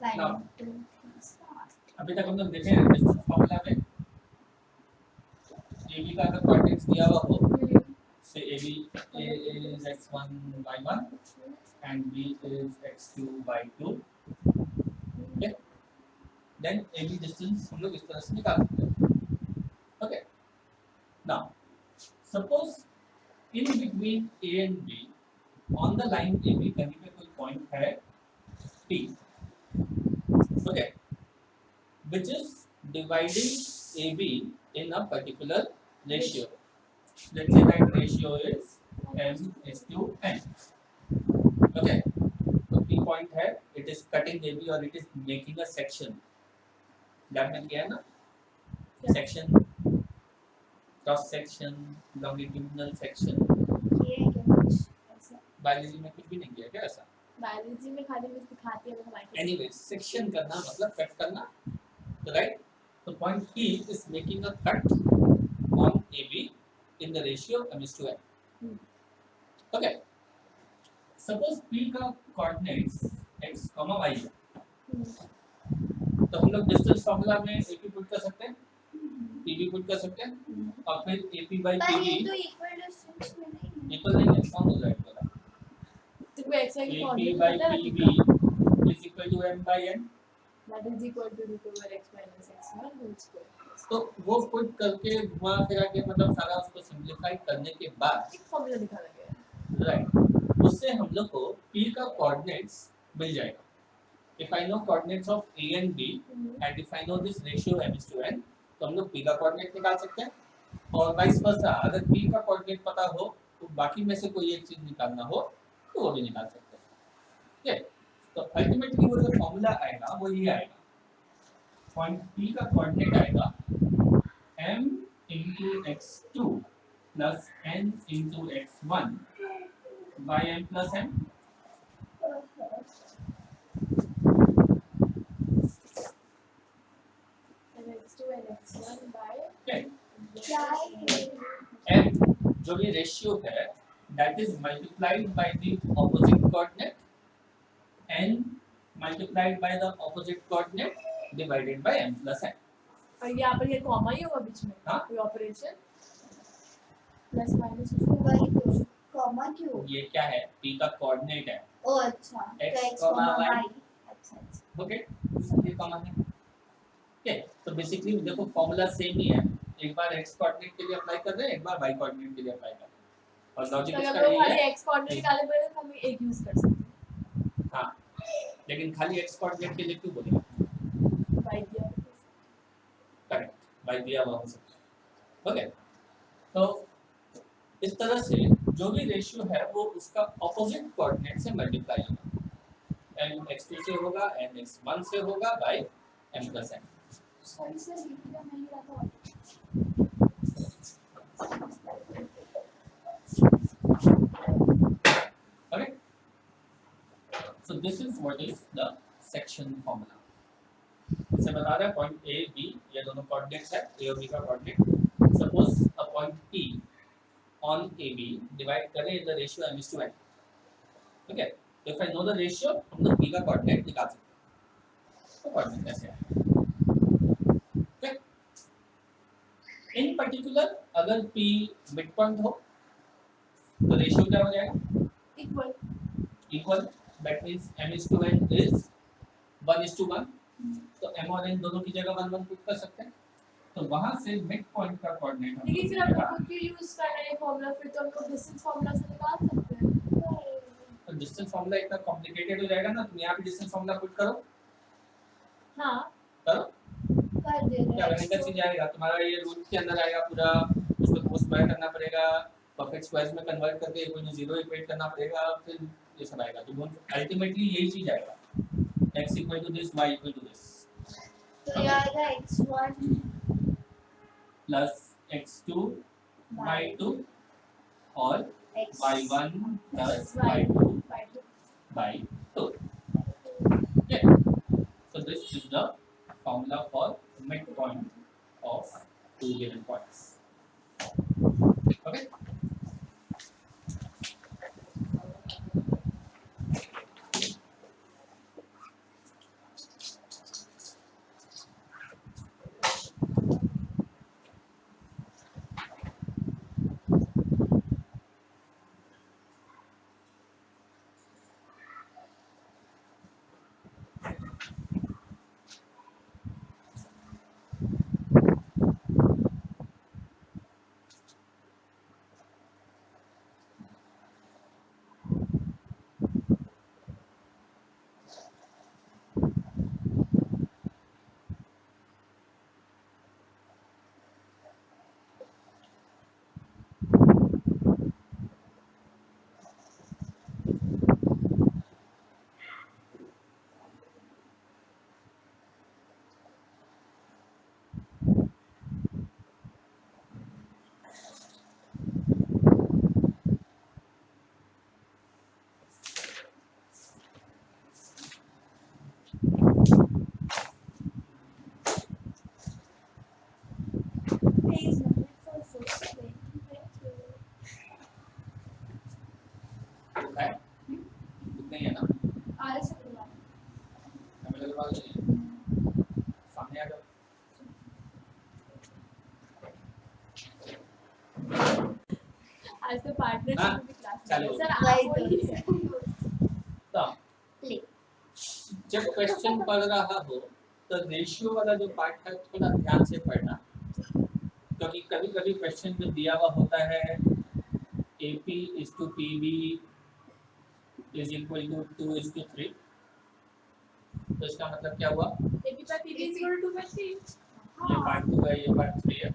Now, start. अभी तक हम लोग देखे हैं डिस्टेंस फॉर्मूला में AB का अगर कोऑर्डिनेट्स दिया हुआ हो, say AB is x1 y1 and B is x2 y2, okay? Then AB distance हम लोग इस तरह से निकाल सकते हैं, okay? Now, suppose in between A and B on the line AB कहीं पे कोई point है P, okay, which is dividing AB in a particular ratio. Let's say that ratio is m:n. Okay, तो P point है, it is cutting AB or it is making a section. Lab में किया है ना, section, cross section, longitudinal section. ये है क्या कुछ ऐसा? बायोलॉजी में कुछ भी नहीं किया क्या ऐसा? बायोलॉजी में खाली मिस दिखाती है हमारे Anyway, section करना मतलब कट करना, right? So point P is making a cut on AB in the ratio m:n. Okay. Suppose P का coordinates x, y है, तो हम लोग डिस्टेंस फॉर्मूला में AP पुट कर सकते हैं, PB पुट कर सकते हैं, और फिर AP by पर PB ये तो इक्वल डिस्टेंस में नहीं है। इक्वल नहीं है, कौन हो जाएगा बोला? तो वो एक्स की AP कोऑर्डिनेट by पता है PB is equal to m by n. that is equal to root over x minus x1 whole square. तो वो पुट करके घुमा फिरा के मतलब सारा उसको सिंपलीफाई करने के बाद एक फॉर्मूला निकाला गया है। राइट, उससे हम लोग को P का कोऑर्डिनेट्स मिल जाएगा. If I know coordinates of A and B and if I know this ratio m:n, तो हम लोग P का कोऑर्डिनेट निकाल सकते हैं, और वाइस वर्सा अगर P का कोऑर्डिनेट पता हो तो बाकी में से कोई एक चीज निकालना हो तो वो भी निकाल सकते हैं. ठीक है, तो अल्टीमेटली वो जो फॉर्मूला आएगा वो ये आएगा, पॉइंट P का कोऑर्डिनेट आएगा m into x2 plus n into x1 by m plus n. And x2 and x1 by Okay. क्या है? M जो भी रेशियो है that is multiplied by the opposite coordinate, n multiplied by the opposite coordinate divided by m plus n. और यहाँ पर ये comma ही होगा बीच में, हाँ? कोई ऑपरेशन प्लस माइनस उसको कॉमा क्यों? ये क्या है? P का कोऑर्डिनेट है. ओ अच्छा, X, तो x comma, comma y. y. अच्छा अच्छा. ओके, ये कॉमा है. ओके, तो बेसिकली देखो फॉर्मूला सेम ही है, एक बार x कोऑर्डिनेट के लिए अप्लाई कर रहे हैं, एक बार y कोऑर्डिनेट के लिए अप्लाई कर रहे हैं, और लॉजिक तो इसका अगर वो यही खाली है. x कोऑर्डिनेट निकाले पड़े तो हम एक यूज कर सकते हैं। हाँ, लेकिन खाली x कोऑर्डिनेट के लिए क्यों बोलेंगे? y दिया करेक्ट, y दिया हुआ हो सकता है. ओके, तो इस तरह से जो भी रेशियो है वो उसका ऑपोजिट कोऑर्डिनेट से मल्टीप्लाई होगा, n x2 से होगा, n x1 से होगा by m plus n. Sorry sir ये क्या नहीं रहा था। Okay, so this is what is the section formula. इसे बता रहा है पॉइंट ए बी ये दोनों कोऑर्डिनेट्स है, ए और बी का coordinate. Suppose a point P on A B divide करें द रेशियो m:n. ठीक है, तो if I know the ratio हम लोग पी का कोऑर्डिनेट निकाल सकते हैं. तो कोऑर्डिनेट कैसे है? ठीक, इन पर्टिकुलर अगर पी मिड पॉइंट हो तो रेशियो क्या हो जाएगा? Equal equal, that means m:n is 1:1. तो m और n दोनों की जगह 1 1 पुट कर सकते हैं, तो वहां से मिड पॉइंट का कोऑर्डिनेट हम लेकिन फिर हम लोग खुद भी यूज करना है फॉर्मूला, फिर तो हम लोग डिस्टेंस फॉर्मूला से निकाल सकते हैं। तो डिस्टेंस फार्मूला इतना कॉम्प्लिकेटेड हो जाएगा ना, तुम यहाँ पे डिस्टेंस फार्मूला पुट करो, हाँ करो, कर दे क्या रहे बनेगा? चीज आएगा तुम्हारा, ये रूट के अंदर आएगा पूरा, उसको स्क्वायर करना पड़ेगा, परफेक्ट स्क्वायर्स में कन्वर्ट करके इक्वल टू 0 इक्वेट करना पड़ेगा, फिर ये सब आएगा. तो अल्टीमेटली यही चीज आएगा, x equal to this, y equal to this, तो ये आएगा x1 प्लस x2 y2 और x y1 plus y2 by 2. Okay, so this is the formula for midpoint of two given points. Okay, लिखा है इतना ही है ना, RS अग्रवाल। हमें लग रहा है सामने आ जाओ। आज तो पार्टनरशिप हाँ, में भी क्लास चालू हो सर गया। आप बोलिए। तो प्ले। जब क्वेश्चन पढ़ रहा हो तो रेशियो वाला जो पार्ट है थोड़ा ध्यान से पढ़ना, क्योंकि कभी कभी क्वेश्चन में दिया हुआ होता है AP is to PB is equal to 2 is to 3, तो इसका मतलब क्या हुआ, AB by PB is equal to 2 by 3। ये पार्ट 2 है, ये पार्ट 3 है।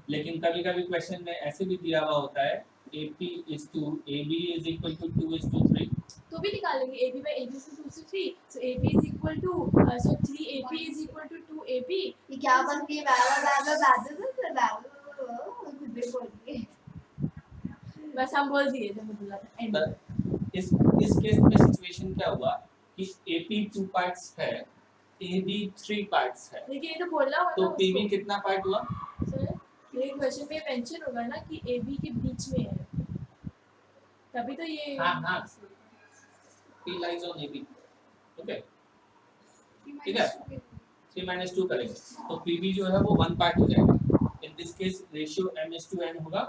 लेकिन कभी कभी क्वेश्चन में ऐसे भी दिया हुआ होता है AP is to AB is equal to 2 is to 3, तो भी निकालेंगे AB by AB is 2 to 3, so AB is equal to so 3AP is equal to 2AB। ये क्या बनती है? बाबा कुछ भी बोल रही है। बस हम बोल दिए जब बोला था एंड। पर इस केस में सिचुएशन क्या हुआ कि AP 2 पार्ट्स है, AB 3 पार्ट्स है, लेकिन ये तो बोलना होगा तो ना PB उसको। कितना पार्ट हुआ? सर ये क्वेश्चन में मेंशन होगा ना कि AB के बीच में है, तभी तो ये हाँ हाँ, P lies on AB, okay ठीक है, 3 minus 2 करेंगे तो PB जो है वो 1 पार्ट हो जाएगा। In this case ratio M:2N होगा।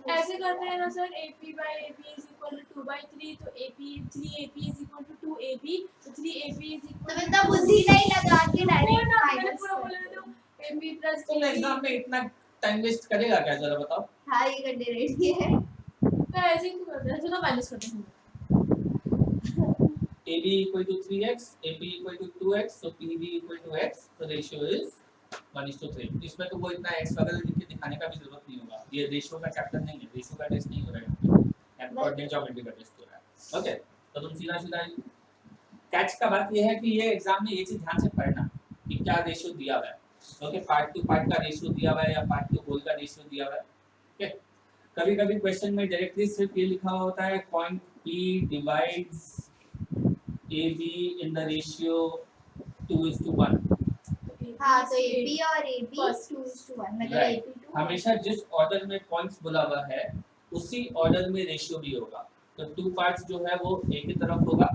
ऐसे करते हैं ना sir, AP by AB is equal to 2 by 3, तो AP 3AP is equal to 2AB, तो 3AP is equal तुम to इतना बुद्धि नहीं लगा के बोलना, मैंने डायरेक्ट पूरा बोला तो AP plus तुम एग्जाम में इतना टाइम वेस्ट करेगा क्या, जरा बताओ। हाँ ये करने रेडी है। मैं ऐसे ही करता है, चलो माइनस करते हैं। AB equal to 3x, AP equal to 2x, so PB equal to x, the ratio is 1:3। इसमें तो वो इतना x वगैरह लिख के दिखाने का भी जरूरत नहीं होगा, ये रेशियो का चैप्टर नहीं है, रेशियो का टेस्ट नहीं हो रहा है, कोऑर्डिनेट ज्योमेट्री का टेस्ट हो रहा है। ओके, तो तुम सीधा सीधा कैच का बात ये है कि ये एग्जाम में ये चीज ध्यान से पढ़ना कि क्या रेशियो दिया हुआ है। ओके, पार्ट टू पार्ट का रेशियो दिया हुआ है या पार्ट टू होल का रेशियो दिया हुआ है। ओके, कभी कभी क्वेश्चन में डायरेक्टली सिर्फ ये लिखा हुआ होता है point P divides AB in the ratio 2:1। हाँ तो AB और AB First. 2:1 मतलब Right. AP 2 हमेशा जिस ऑर्डर में पॉइंट्स बोला हुआ है उसी ऑर्डर में रेशियो भी होगा, तो 2 पार्ट्स जो है वो A की तरफ होगा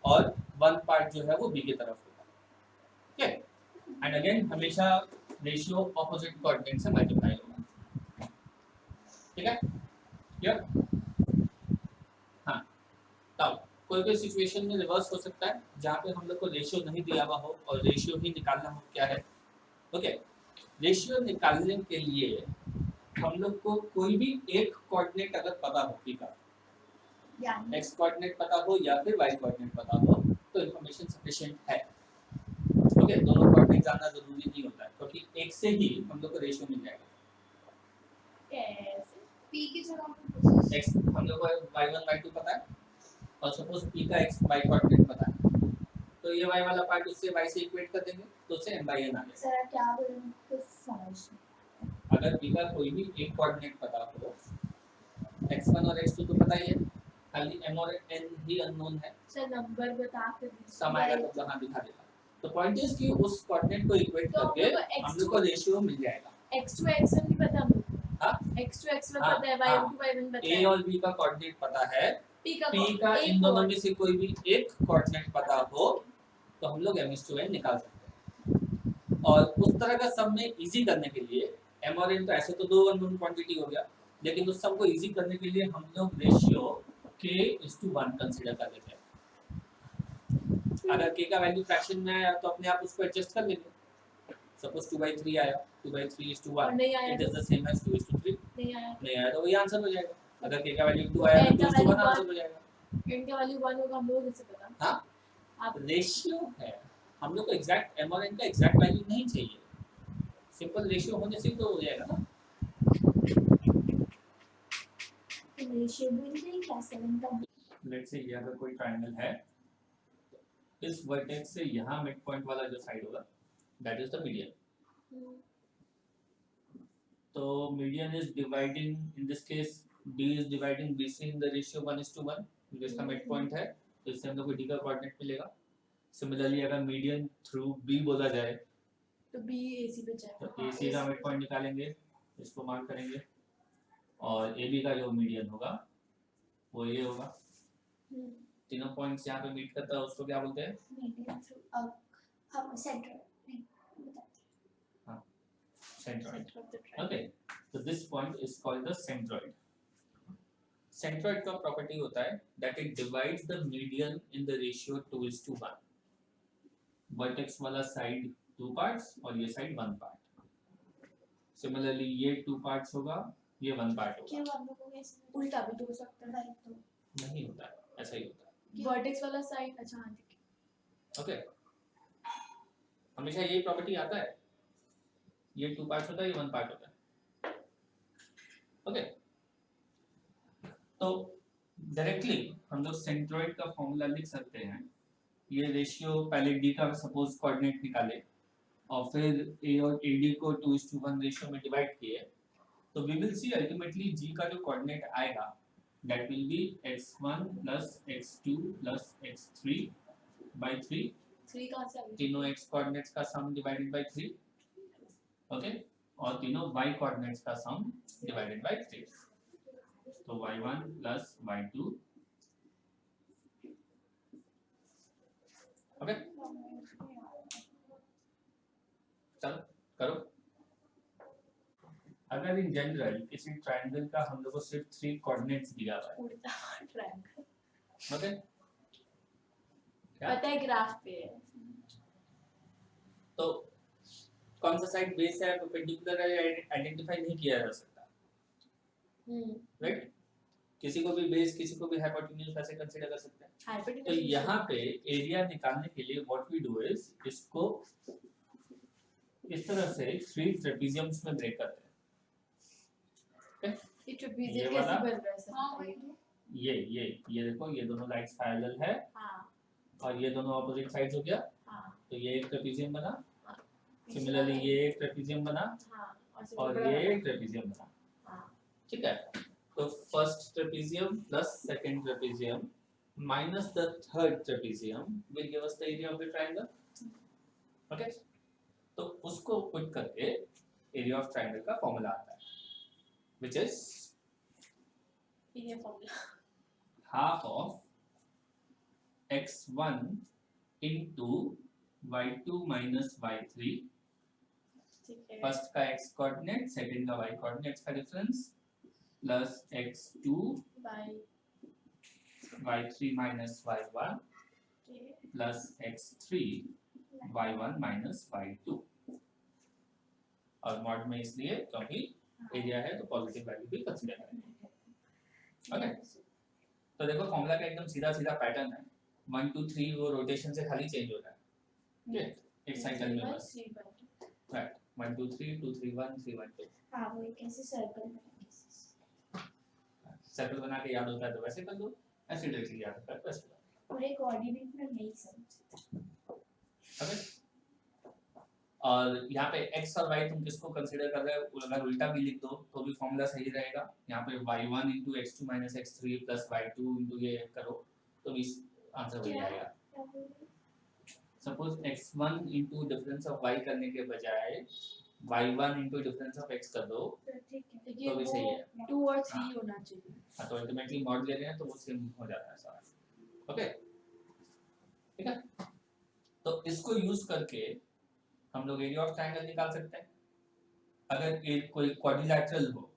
और 1 पार्ट जो है वो B की तरफ होगा। ओके, एंड अगेन हमेशा रेशियो ऑपोजिट कोऑर्डिनेट से मल्टीप्लाई होगा। ठीक है, क्लियर? हाँ, तब कोई कोई सिचुएशन में रिवर्स हो सकता है जहाँ पे हम लोग को रेशियो नहीं दिया हुआ हो और रेशियो ही निकालना हो क्या है। ओके, रेशियो निकालने के लिए हम लोग को कोई भी एक कोऑर्डिनेट अगर पता हो P का, यानी x कोऑर्डिनेट पता हो या फिर y कोऑर्डिनेट पता हो तो इन्फॉर्मेशन सफिशिएंट है। ओके, दोनों कोऑर्डिनेट जानना जरूरी नहीं होता है क्योंकि एक से ही हम लोग को रेशियो मिल जाएगा। कैसे P की जगह x हम लोग को y1 y2 पता है और सपोज P का x y कोऑर्डिनेट पता है, तो ये y वाला पार्ट उससे y से इक्वेट कर देंगे तो उससे m/n आ जाएगा। सर क्या बोलूं कुछ समझ नहीं। अगर P का कोई भी एक कोऑर्डिनेट पता हो, x1 और x2 तो पता ही है, खाली m और n ही अननोन है, सर नंबर बता के सम आएगा तो वहां दिखा देगा। तो पॉइंट इज कि उस कोऑर्डिनेट को इक्वेट तो करके हम लोग को रेशियो मिल जाएगा। x2 x1 भी पता है, हाँ, x2 x1 हाँ, पता है, y1 y1 पता A है, और B का कोऑर्डिनेट पता है, P P का इन दोनों में से कोई भी एक कोऑर्डिनेट पता हो तो हम लोग m/n निकाल सकते हैं। और उस तरह का सम में इजी करने के लिए m और n तो ऐसे तो दो अननोन क्वांटिटी हो गया, लेकिन उस सम को इजी करने के लिए हम लोग रेशियो k:1 कंसीडर कर लेते हैं। अगर k का वैल्यू फ्रैक्शन में आया तो अपने आप उसको एडजस्ट कर लेंगे। सपोज 2/3 आया, 2/3:1, it is the same as 2:3। नहीं आया नहीं आया तो वही आंसर हो जाएगा। अगर k का वैल्यू 2 आया तो 2:1 आंसर हो जाएगा। n का वैल्यू 1 होगा, हम लोग कैसे पता? हाँ, आप रेशियो है, हम लोग को एग्जैक्ट m और n का एग्जैक्ट वैल्यू नहीं चाहिए, सिंपल रेशियो होने से तो हो जाएगा ना। रेशियो भी नहीं क्या 7 का लेट्स से ये अगर कोई ट्रायंगल है, इस वर्टेक्स से यहाँ मिड पॉइंट वाला जो साइड होगा दैट इज द मीडियन। तो median is dividing, in this case D is dividing BC in the ratio 1:1, जिसका मिड पॉइंट है, तो इससे हम लोग को D का कोऑर्डिनेट मिलेगा। सिमिलरली अगर मीडियन थ्रू B बोला जाए तो B AC पे जाएगा, तो AC का मिड पॉइंट निकालेंगे, इसको मार्क करेंगे और AB का जो मीडियन होगा वो ये होगा। तीनों पॉइंट्स यहाँ पे मीट करता है उसको क्या बोलते हैं? मीडियम थ्रू हम सेंटर नहीं बताते। हाँ, centroid. Center of the triangle. Okay, तो this point is called the centroid. Centroid का प्रॉपर्टी होता है that it divides the median in the ratio 2:1। Vertex वाला साइड 2 पार्ट्स और ये साइड 1 पार्ट। सिमिलरली ये 2 पार्ट्स होगा, ये 1 पार्ट होगा। क्यों हम लोग को कैसे उल्टा भी तो हो सकता है। भाई तो नहीं होता है, ऐसा ही होता है। वर्टेक्स वाला साइड अच्छा हाँ ठीक है। ओके, हमेशा यही प्रॉपर्टी आता है, ये 2 पार्ट्स होता है, ये 1 पार्ट होता है। ओके, तो डायरेक्टली हम लोग सेंट्रॉइड का फॉर्मूला लिख सकते हैं। ये रेशियो पहले डी का सपोज कोऑर्डिनेट निकाले और फिर ए और एडी को 2:1 रेशियो में डिवाइड किए, तो वी विल सी अल्टीमेटली जी का जो कोऑर्डिनेट आएगा that will be x1 x2 x3 by 3। 3 कहाँ से आ गया? तीनों x कोऑर्डिनेट्स का सम डिवाइडेड बाय 3। ओके, और तीनों y कोऑर्डिनेट्स का सम डिवाइडेड बाय 3। तो y1 plus y2। ओके, चलो करो। अगर इन जनरल किसी ट्रायंगल का हम लोग को सिर्फ 3 कोऑर्डिनेट्स दिया हुआ है, उल्टा ट्रायंगल ओके, क्या पता है ग्राफ पे है। तो कौन सा साइड बेस है परपेंडिकुलर है आइडेंटिफाई नहीं किया जा सकता, राइट? किसी को भी बेस किसी को भी हाइपोटेन्यूज ऐसे कंसीडर कर सकते हैं। तो यहाँ पे एरिया निकालने के लिए व्हाट वी डू इज इसको इस तरह से 3 ट्रेपेजियम्स में ब्रेक करते हैं। ओके, ये ट्रेपेजियम ये कैसे वाला? बन रहा है सर? हाँ वही तो ये देखो, ये दोनों लाइट्स पैरेलल है हाँ और ये दोनों ऑपोजिट साइड्स हो गया, हाँ तो ये एक ट्रेपेजियम बना। हाँ। सिमिलरली ये एक ट्रेपेजियम बना हाँ और ये एक ट्रेपेजियम बना। हाँ ठीक है, तो first trapezium plus second trapezium minus the third trapezium will give us the area of the triangle. Okay, तो उसको पुट करके एरिया ऑफ ट्रायंगल का फॉर्मूला आता है व्हिच इज ये formula half of x1 into y2 minus y3। ठीक है। First का x कोऑर्डिनेट, सेकंड का y कोऑर्डिनेट्स का difference plus x2 by y3 minus y1 plus x3 y1 minus y2। और मॉड में इसलिए क्योंकि एरिया है तो पॉजिटिव वैल्यू भी कंसीडर करेंगे। ओके, तो देखो फॉर्मूला का एकदम सीधा सीधा पैटर्न है। 1 2 3 वो रोटेशन से खाली चेंज हो रहा है। ओके, एक साइकिल में बस, राइट? 1 2 3 2 3 1 3 1 2। हाँ वो एक ऐसे सर्कल में सर्कल बना के याद होता है तो वैसे कर दो, ऐसे डायरेक्टली याद होता है तो वैसे कर दो। पूरे कोऑर्डिनेट में नहीं समझते। ओके, और यहाँ पे x और y तुम किसको कंसीडर कर रहे हो, अगर उल्टा भी लिख दो तो भी फॉर्मूला सही रहेगा। यहाँ पे y1 into x2 minus x3 plus y2 into ये करो तो भी आंसर वही आएगा। Suppose x1 into difference of y करने के बजाय y1 into difference of x कर दो तो ठीक है देखिए तो भी सही है। वो 2 और 3 होना चाहिए। हाँ, तो अल्टीमेटली मॉड ले रहे हैं तो वो सेम हो जाता है सारा। ओके, ठीक है, तो इसको यूज करके हम लोग एरिया ऑफ ट्रायंगल निकाल सकते हैं। अगर कोई क्वाड्रिलैटरल हो,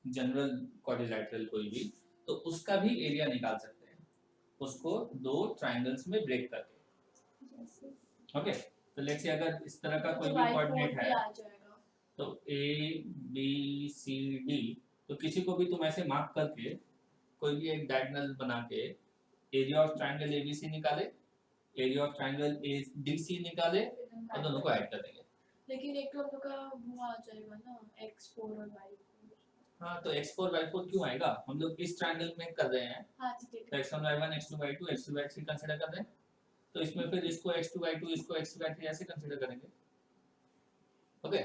जनरल क्वाड्रिलैटरल कोई भी, तो उसका भी एरिया निकाल सकते हैं, उसको 2 ट्रायंगल्स में ब्रेक करके। ओके, तो लेट्स से अगर इस तरह का कोई भी कोऑर्डिनेट है आ जाएगा। तो a b c d, तो किसी को भी तुम ऐसे मार्क करके कोई भी एक डायगोनल बना के एरिया ऑफ ट्रायंगल abc निकाले, एरिया ऑफ ट्रायंगल adc निकाले और दोनों को ऐड कर देंगे। लेकिन एक तो हम लोग का वो आ जाएगा ना x4 और y4। हाँ, तो x4 y4 क्यों आएगा, हम लोग इस ट्रायंगल में कर रहे हैं हाँ ठीक तो है। x1 y1 x2 y2 x3 y3 consider कर रहे हैं, तो इसमें फिर इसको x2 y2 इसको x3 y3 ऐसे कंसीडर करेंगे। ओके,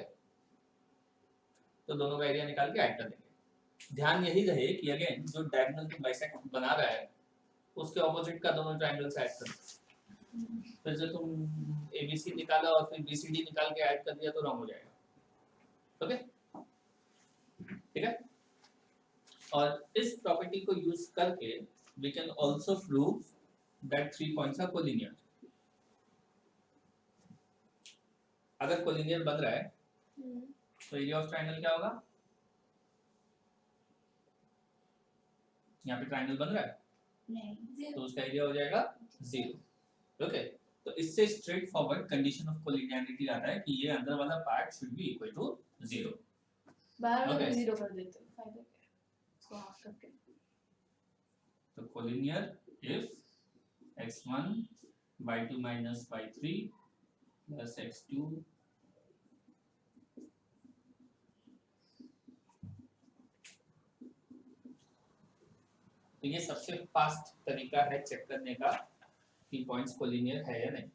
तो दोनों का एरिया निकाल के ऐड कर देंगे। ध्यान यही रहे कि अगेन जो डायगोनल तुम बाइसेक्ट बना रहा है उसके ऑपोजिट का दोनों ट्रायंगल्स ऐड कर दो। फिर से तुम ABC निकाला और फिर BCD निकाल के ऐड कर दिया तो रॉन्ग हो जाएगा। ओके, ठीक है, और इस प्रॉपर्टी को यूज करके we can also prove that 3 points are collinear. अगर collinear बन रहा है तो एरिया ऑफ ट्रायंगल क्या होगा? यहाँ पे ट्रायंगल बन रहा है नहीं तो उसका एरिया हो जाएगा 0. ओके, तो इससे straight forward condition of collinearity आता है कि ये अंदर वाला part should be equal to 0. बाहर वाला Okay. 0 कर देते हैं, फायदा क्या है इसको हाफ करके. तो collinear if x1 y2 minus y3 plus x2 तो ये सबसे फास्ट तरीका है चेक करने का कि पॉइंट्स कोलिनियर है या नहीं.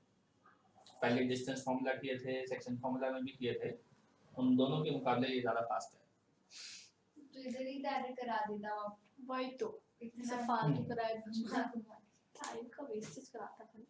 पहले डिस्टेंस फार्मूला किए थे, सेक्शन फार्मूला में भी किए थे, उन दोनों के मुकाबले ये ज़्यादा फास्ट है. तो इधर ही डायरेक्ट करा देता हूँ आप वही तो इतना फालतू कराया, टाइम का वेस्टेज कराता था.